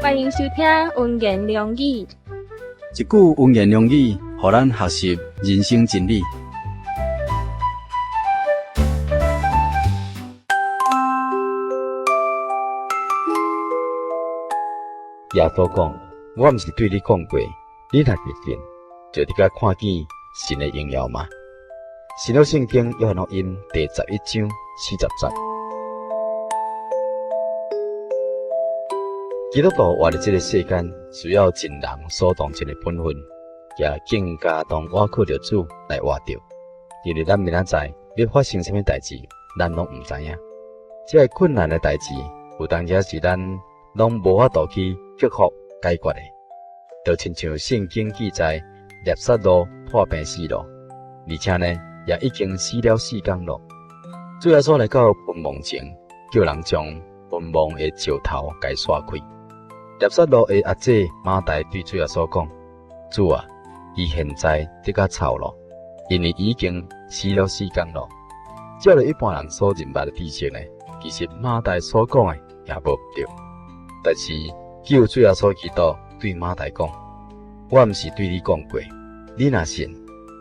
欢迎收听文言良语。一句文言良语，互咱学习人生真理。耶稣讲：“我毋是对你讲过，你若是信，就伫甲看见神的荣耀吗？”新约圣经约翰福音第11章40节。基督徒活伫这个世间，需要尽人所当尽的本分，也更加当倚靠着主来活着。因为咱明仔载要发生什么代志，咱拢毋知影。这个困难的代志，有当时是咱拢无法度去克服解决的，就亲像圣经记载，列撒罗破病死了，而且呢，也已经死了4天了。主耶稣来到坟墓前，叫人将坟墓的石头给刷开。列撒罗的阿姐马大对主耶稣讲：“主啊，伊现在得甲臭了，因为已经死了4天了。”照着一般人所认捌的知识呢，其实马大所讲的也无不对。但是救主耶稣基督对马大讲：“我毋是对你讲过，你若信，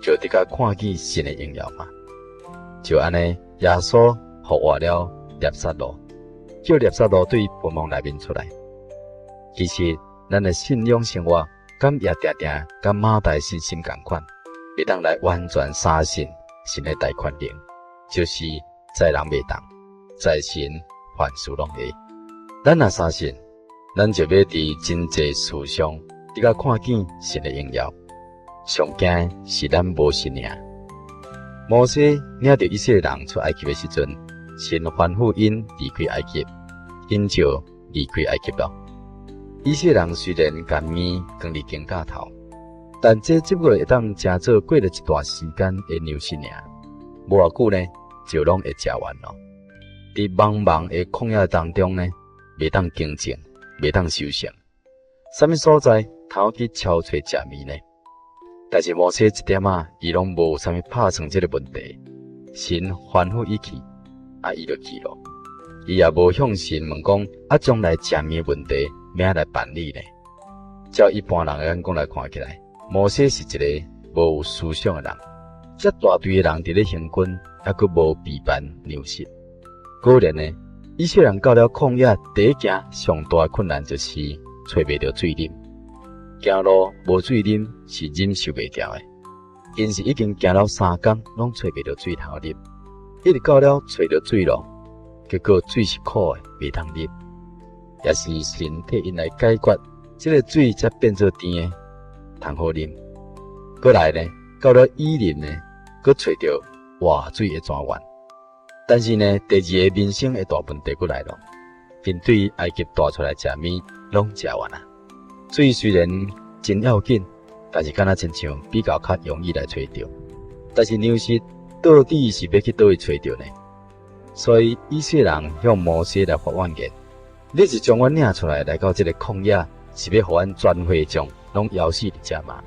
就得甲看见神的荣耀嘛。”就安尼，耶稣复活了列撒罗，叫列撒罗对坟墓内面出来。其实，咱的信仰生活，敢也定定甲马大信心同款，会当来完全相信神的大权能，就是在人袂当，在神凡事拢会。咱若相信，咱就要伫真济事上，伫甲看见神的荣耀。上惊是咱无信尔。摩西领着以色列人出埃及的时阵，神吩咐因离开埃及，因就离开埃及了。以色列人虽然甘面扛伫肩胛头，但这只不过会当食做过了一段时间的粮食尔，无偌久呢，就拢会食完了。伫茫茫的旷野当中呢，袂当经静，袂当修行，什么所在通去敲找食物呢？但是摩西一点伊拢无啥物拍算这个问题，神吩咐伊去，伊就去了。伊也无向神问讲，将来食物的问题怎来办理呢？照一般人的眼光来看起来，摩西是一个无有思想的人，遮大堆的人伫咧行军，还佫无备办粮食。果然呢，以色列人到了旷野，第一件上大的困难就是找袂到水啉。行路无水啉是忍受袂了的，因是已经行了3天，拢找袂到水通啉，一直到了找到水咯，结果水是苦的，袂通啉。也是神替因来解决，这个水才变做甜的，通好啉。过来呢，到了伊林呢，佫找到活水的泉源。但是呢，第二个民生的大问题佫来了，因对埃及带出来食物拢食完啊。水虽然真要紧，但是敢若亲像比较较容易来找到。但是粮食到底是要去倒位找到呢？所以以色列人向摩西来发怨言。你是将我领出来到这个旷野，是要互阮全会众拢枵死伫遮吗？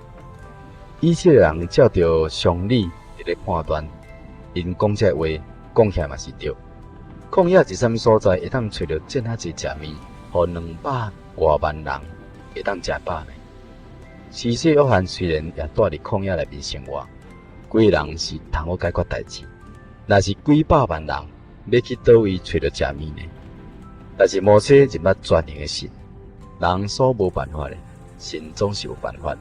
以色列人照着常理伫咧判断，因讲这话讲起来嘛是对。旷野是啥物所在会当找到这么济食物，互200多万人会当食饱呢？施洗约翰虽然也住伫旷野内面生活，几个人是通好解决代志，若是几百万人要去倒位找到食物呢？但是摩西认捌全能的神，人所无办法的，神总是有办法。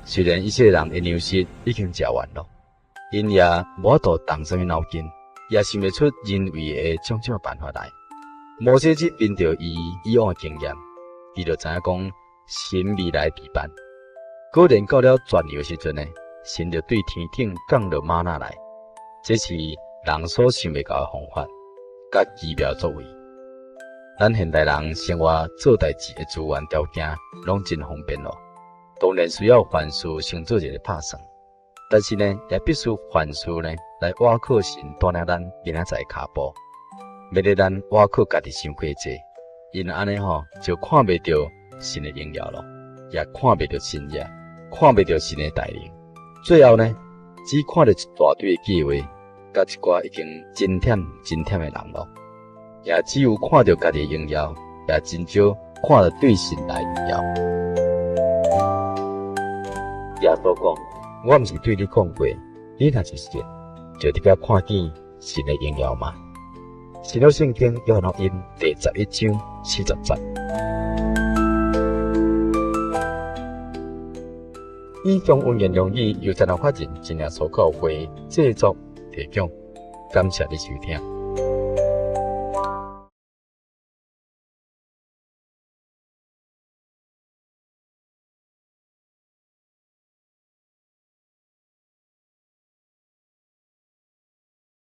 虽然以色列人的粮食已经食完了，因也无法度动什么脑筋，也想袂出人为的种种办法来。摩西只凭着伊以往的经验，伊就知影讲神未来必办。果然到了全牛的时阵呢，神就对天顶降落玛纳来，这是人所想袂到的方法，甲奇妙作为。咱现代人生活做代志的资源条件拢真方便咯，当然需要凡事先做一个拍算，但是呢，也必须凡事呢来倚靠神带领咱明仔载脚步，免得咱倚靠家己想过济，因安尼就看袂到神的荣耀咯，也看袂到神业，看袂到神的带领，最后呢，只看到一大堆的计划，甲一寡已经真忝的人咯。也只有看到家己荣耀，也真少看到对神来荣耀。耶稣讲：“我毋是对你讲过，你若是信，就得甲看见神的荣耀嘛。”新约圣经约翰福音第11章40节。以上温言良语由财团法人真耶稣教会制作提供，感谢你收听。